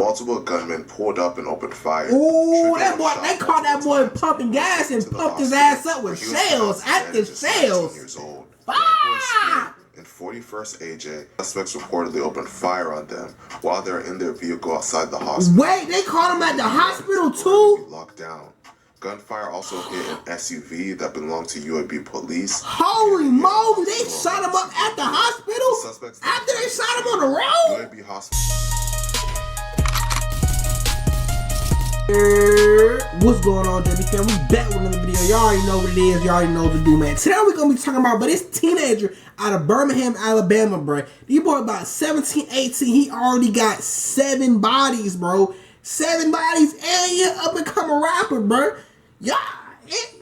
multiple gunmen pulled up and opened fire. Ooh, that boy, they caught that boy pumping gas and pumped his ass up with shells, active shells. Fire! In 41st AJ, suspects reportedly opened fire on them while they're in their vehicle outside the hospital. Wait, they caught him at the hospital too? Locked down. Gunfire also hit an SUV that belonged to UAB police. Holy moly, they shot him up at the hospital? After they shot him on the road? UAB hospital. What's going on, JB fam? We back with another video. Y'all already know what it is. Y'all already know what to do, man. Today we're gonna be talking about, this teenager out of Birmingham, Alabama, bro. This boy about 17, 18. He already got 7 bodies, bro. 7 bodies, and he an up and coming rapper, bro. Y'all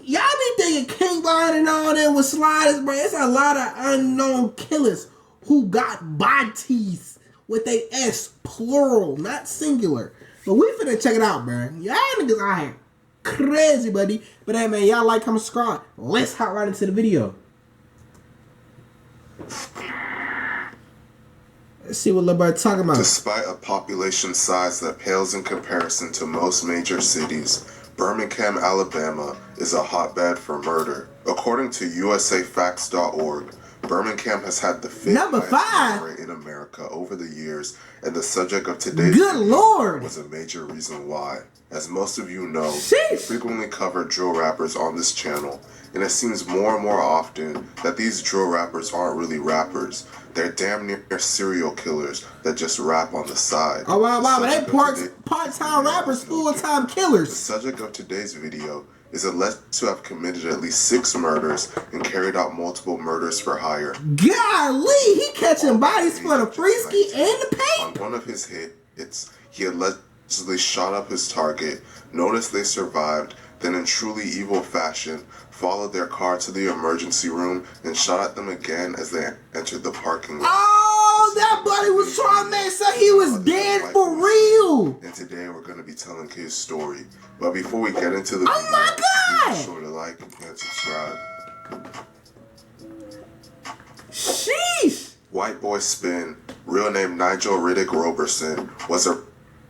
be thinking King Von and all that with sliders, bro. It's a lot of unknown killers who got bodies with a S, plural, not singular. But we finna check it out, bro. Y'all niggas out here crazy, buddy. But hey, man, y'all like, comment, subscribe. Let's hop right into the video. Let's see what Lil Bird talking about. Despite a population size that pales in comparison to most major cities, Birmingham, Alabama is a hotbed for murder. According to USAFacts.org, Birmingham has had the 5th highest rate in America over the years, and the subject of today's video was a major reason why. As most of you know, we frequently cover drill rappers on this channel, and it seems more and more often that these drill rappers aren't really rappers. They're damn near serial killers that just rap on the side. Oh wow, but they part-time rappers, full-time killers. The subject of today's video is alleged to have committed at least 6 murders and carried out multiple murders for hire. Golly, he catching bodies for the freeski and the paint. On one of his hits, he allegedly shot up his target, noticed they survived, then in truly evil fashion, followed their car to the emergency room and shot at them again as they entered the parking lot. Oh, that buddy was trying to make sure he was dead for real. And today we're going to be telling his story. But before we get into the video, be sure to like and subscribe. Sheesh. White Boy Spin, real name Nigel Riddick Roberson, was a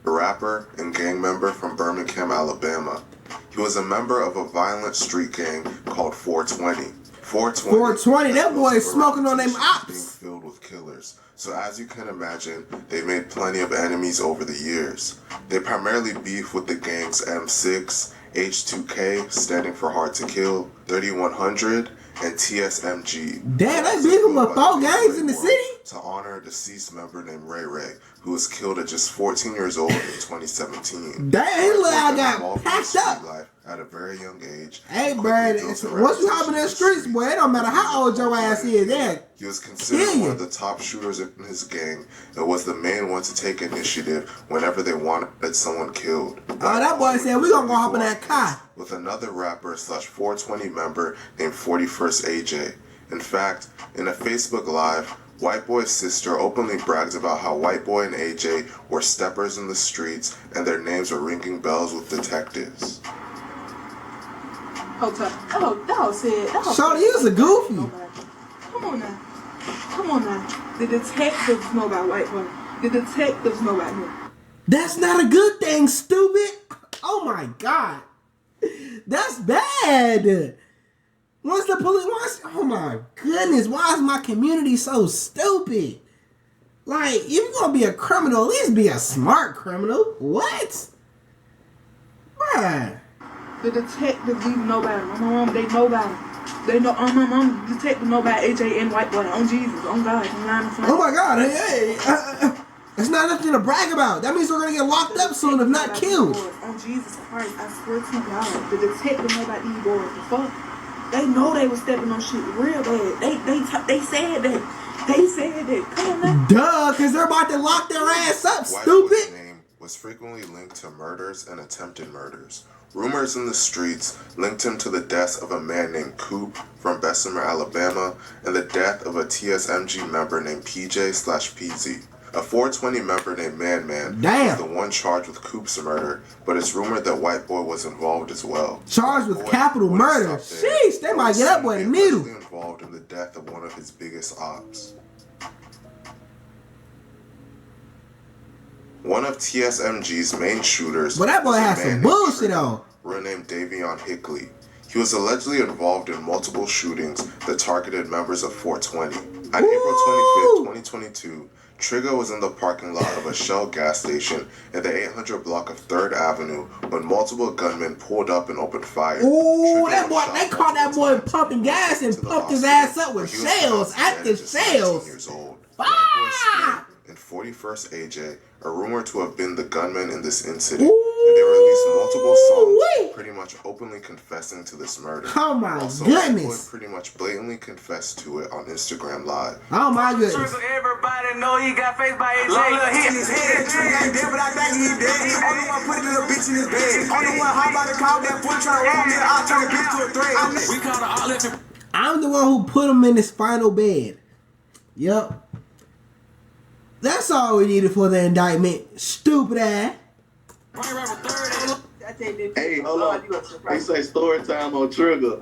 rapper and gang member from Birmingham, Alabama. He was a member of a violent street gang called 420. 420, that boy is smoking on them ops. Being filled with killers. So as you can imagine, they made plenty of enemies over the years. They primarily beef with the gangs M6, H2K, standing for Hard to Kill, 3100, and TSMG. Damn, they beefing with 4 gangs in the city? To honor a deceased member named Ray Ray, who was killed at just 14 years old in 2017. Damn, his little guy got packed up. Life at a very young age. Hey, bro, once you hop in the streets, boy, it don't matter how old your ass is, yeah. He was considered one of the top shooters in his gang and was the main one to take initiative whenever they wanted someone killed. Oh, that boy said, we gonna go hop in that car. With another rapper / 420 member named 41st AJ. In fact, in a Facebook Live, White Boy's sister openly brags about how White Boy and AJ were steppers in the streets and their names were ringing bells with detectives. Shorty, you was a goofy. Come on now. The detectives know about White Boy. The detectives know about him. That's not a good thing, stupid. Oh my God. That's bad. Once the police, oh my goodness, why is my community so stupid? Like, if you're gonna be a criminal, at least be a smart criminal. What? Bruh. The detectives even know about him. On my mom, they know about him. They know, on my mom, the detectives know about AJ and White Boy. On Jesus, on God. Oh my God, hey, it's not nothing to brag about. That means we're gonna get locked up soon, if not killed. On Jesus Christ, I swear to God, the detectives know about these boys. The fuck? They know they was stepping on shit real bad. They said that. They said that. Come on now. Duh, because they're about to lock their ass up, stupid. White Boy's name was frequently linked to murders and attempted murders. Rumors in the streets linked him to the deaths of a man named Coop from Bessemer, Alabama, and the death of a TSMG member named PJ/PZ. A 420 member named Man is the one charged with Coop's murder, but it's rumored that White Boy was involved as well. Charged with capital murder? Sheesh, they might get up with a needle. Involved in the death of one of his biggest ops. One of TSMG's main shooters But that boy was a had man some named bullshit Trigger, on. renamed Davion Hickley. He was allegedly involved in multiple shootings that targeted members of 420. On April 25th, 2022, Trigger was in the parking lot of a Shell gas station in the 800 block of 3rd Avenue when multiple gunmen pulled up and opened fire. Ooh, Trigger that was boy, shot they caught that multiple boy times pumping gas and to the pumped his hospital, ass up with where he was shells pronounced after dead at just 19 shells. years old. Ah! White boy Spring and 41st AJ are rumored to have been the gunmen in this incident, and they released multiple songs pretty much openly confessing to this murder. Oh my also, goodness. White boy pretty much blatantly confessed to it on Instagram Live. Oh my goodness. Everybody know he got faced by AJ. Long little hit in his head. Ain't dead, but I think he dead. Only one put a little bitch in his bed. Only one hop out the car that foot trying to roll me. I'll turn the bitch to a thread. We call the olive. I'm the one who put him in his final bed. Yup. That's all we needed for the indictment. Stupid ass. Hey, hold on. They say story time on Trigger.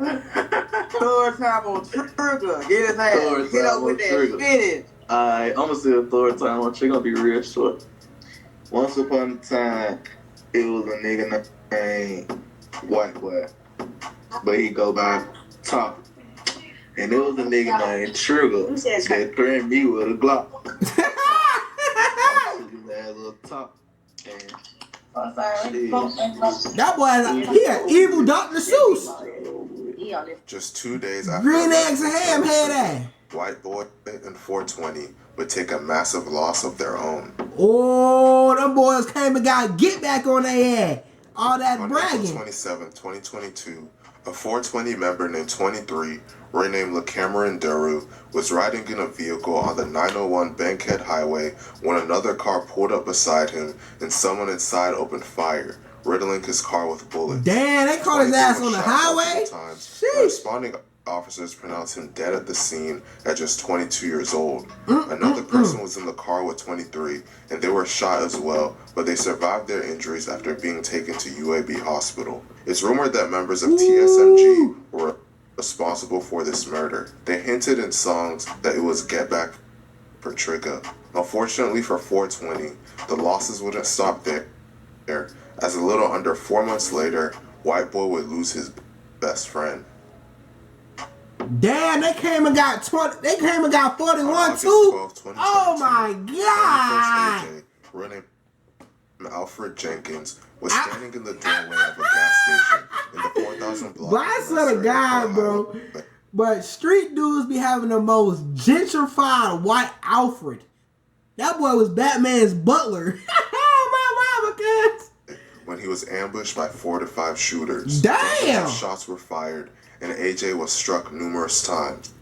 Story time on Trigger. Get his ass. Story Get time up with on that Trigger. spinach. Alright, I'm gonna say a story time on Trigger. Gonna be real short. Once upon a time, it was a nigga named White Boy, but he go by Top. And it was a nigga named Trigger that threatened me with a Glock. I took his ass up Top. And That boy, he an evil Dr. Seuss. Just 2 days after Green arresting eggs and ham head ass. White boy and 420 would take a massive loss of their own. Oh, them boys came and got get back on their ass. All that On bragging. April 27, 2022, a 420 member named 23, renamed LaCameron Daru, was riding in a vehicle on the 901 Bankhead Highway when another car pulled up beside him and someone inside opened fire, riddling his car with bullets. Damn, they caught his 23 ass was on the shot highway? multiple times, Sheesh. but responding officers pronounced him dead at the scene at just 22 years old. Another person was in the car with 23, and they were shot as well, but they survived their injuries after being taken to UAB hospital. It's rumored that members of TSMG were responsible for this murder. They hinted in songs that it was Get Back for Trigger. Unfortunately for 420, the losses wouldn't stop there, as a little under 4 months later, White Boy would lose his best friend. Damn, they came and got 20. They came and got 41 August too. 12, 2022, Oh my God. 21st AJ, real name Alfred Jenkins, was standing in the doorway of a gas station in the 4000 block. But I swear to God, bro. But street dudes be having the most gentrified white Alfred. That boy was Batman's butler. My mama, cuz. When he was ambushed by 4 to 5 shooters. Damn! Dozens of shots were fired, and AJ was struck numerous times.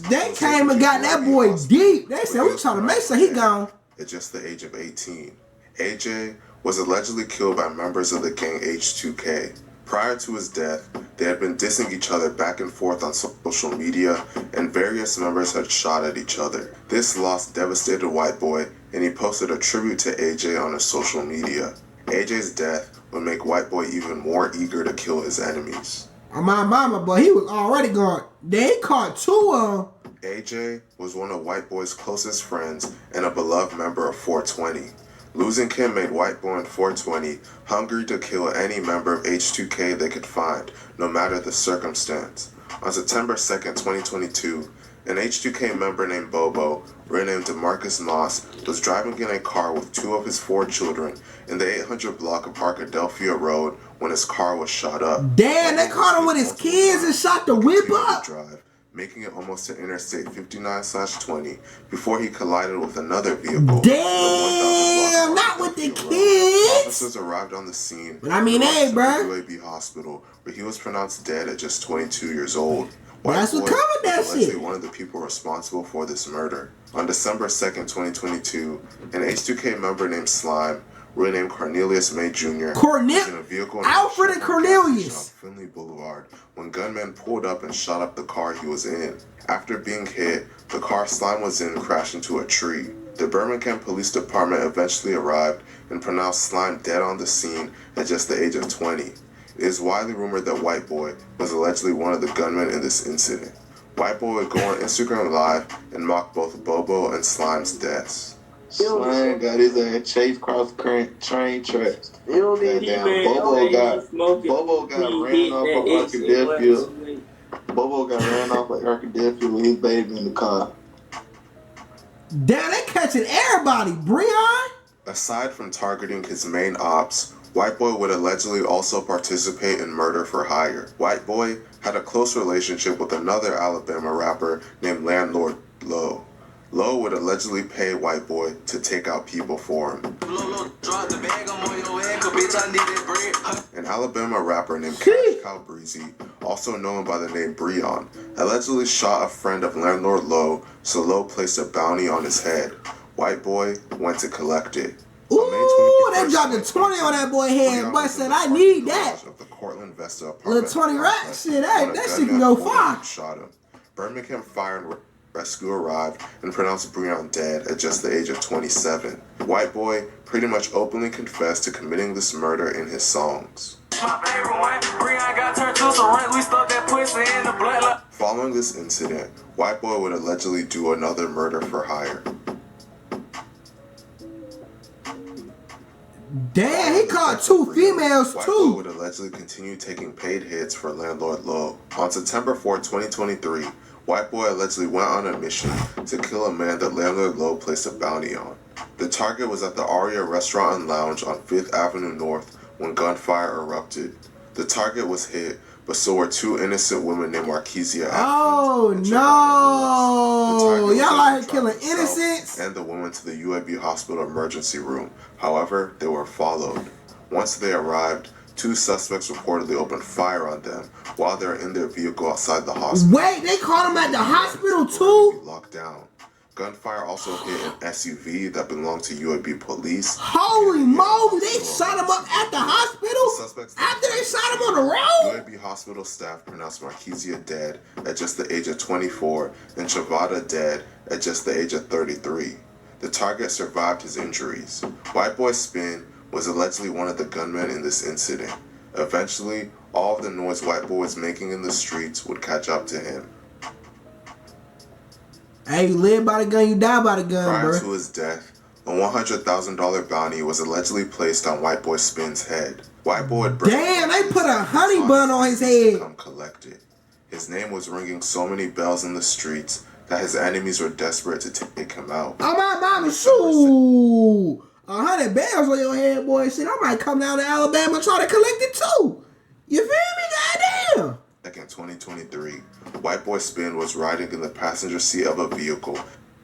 They came and got that boy deep. They said, we trying to make sure he gone. At just the age of 18. AJ was allegedly killed by members of the gang H2K. Prior to his death, they had been dissing each other back and forth on social media, and various members had shot at each other. This loss devastated White Boy, and he posted a tribute to AJ on his social media. AJ's death would make White Boy even more eager to kill his enemies. My mama, but he was already gone. They caught 2 of them. AJ was one of White Boy's closest friends and a beloved member of 420. Losing him made White Boy and 420 hungry to kill any member of H2K they could find, no matter the circumstance. On September 2nd, 2022, an H2K member named Bobo, renamed DeMarcus Moss, was driving in a car with 2 of his 4 children in the 800 block of Arkadelphia Road when his car was shot up. Damn, they caught him with his kids and shot the whip up. Drive, making it almost to Interstate 59/20 before he collided with another vehicle. Damn, not with the kids. Officers arrived on the scene. But I mean, hey, bruh. UAB hospital, where he was pronounced dead at just 22 years old. That's what come with that was allegedly shit. one of the people responsible for this murder. On December 2nd, 2022, an H2K member named Slime, renamed Cornelius May Jr., was in a vehicle in Alfred and Cornelius. on Finley Boulevard when gunmen pulled up and shot up the car he was in. After being hit, the car Slime was in crashed into a tree. The Birmingham Police Department eventually arrived and pronounced Slime dead on the scene at just the age of 20. It is widely rumored that White Boy was allegedly one of the gunmen in this incident. White Boy would go on Instagram Live and mock both Bobo and Slime's deaths. Slang got his ass chased across the current train tracks. You don't need Goddamn, Bobo got ran off of Arkadelphia. Bobo got ran off of Arkadelphia with his baby in the car. Damn, they catching everybody, Breon. Aside from targeting his main ops, White Boy would allegedly also participate in murder for hire. White Boy had a close relationship with another Alabama rapper named Landlord Low. Low would allegedly pay White Boy to take out people for him. An Alabama rapper named Cash Cow Breezy, also known by the name Breon, allegedly shot a friend of Landlord Low, so Low placed a bounty on his head. White Boy went to collect it. Ooh, they dropped a 20 on that boy head. Boy said, I need that. Of the Cortland Vesta Little 20 racks, shit, that shit can go far. Shot him. Birmingham Fire and Rescue arrived and pronounced Breon dead at just the age of 27. White Boy pretty much openly confessed to committing this murder in his songs. Following this incident, White Boy would allegedly do another murder for hire. Damn, he caught 2 females White Boy too. would allegedly continue taking paid hits for Landlord Low. On September 4, 2023, White Boy allegedly went on a mission to kill a man that Landlord Low placed a bounty on. The target was at the Aria Restaurant and Lounge on 5th Avenue North when gunfire erupted. The target was hit, but so were 2 innocent women named Markesia Oh and no! Y'all out here killing innocents? And the woman to the UAB hospital emergency room. However, they were followed. Once they arrived, 2 suspects reportedly opened fire on them while they were in their vehicle outside the hospital. Wait, they caught him at the hospital too? Locked down. Gunfire also hit an SUV that belonged to UAB police. Holy moly, they shot him up at the hospital? After they shot him on the road? UAB hospital staff pronounced Markesia dead at just the age of 24 and Chavada dead at just the age of 33. The target survived his injuries. White Boy Spin was allegedly one of the gunmen in this incident. Eventually, all of the noise White Boy was making in the streets would catch up to him. Hey, you live by the gun, you die by the gun, Prior bro. to his death, a $100,000 bounty was allegedly placed on White Boy Spin's head. White Boy would Damn, they put a honey bun on his head. Come collect it. His name was ringing so many bells in the streets that his enemies were desperate to take him out. Oh my mama, shoot! 100 bells on your head, boy. Shit, I might come down to Alabama and try to collect it too. You feel me? Goddamn. Back in 2023, White Boy Spin was riding in the passenger seat of a vehicle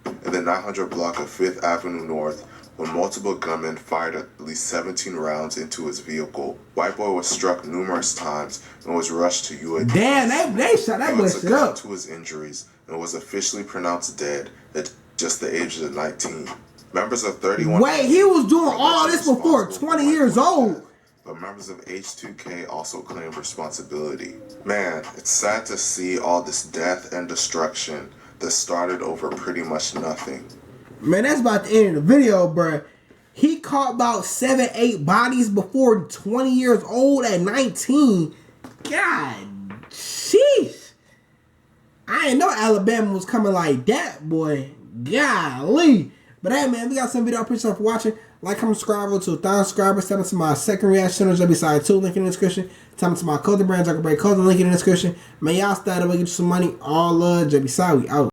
in the 900 block of 5th Avenue North when multiple gunmen fired at least 17 rounds into his vehicle. White Boy was struck numerous times and was rushed to UAB. Damn, they shot that boy shit up. To his injuries and was officially pronounced dead at just the age of 19. Members of 31... Wait, he was doing all this before 20 years old. But members of H2K also claimed responsibility. Man, it's sad to see all this death and destruction that started over pretty much nothing. Man, that's about the end of the video, bruh. He caught about 7-8 bodies before 20 years old at 19. God, sheesh. I didn't know Alabama was coming like that, boy. Golly. But hey, man, we got some video. I appreciate you for watching. Like, comment, subscribe to 1,000 subscribers. Step into my second reaction on JBsiah 2, link in the description. Tell me to my clothing brand, JungleBredClothing, link in the description. Man, y'all start to get you some money. All love, JBsiah, we out.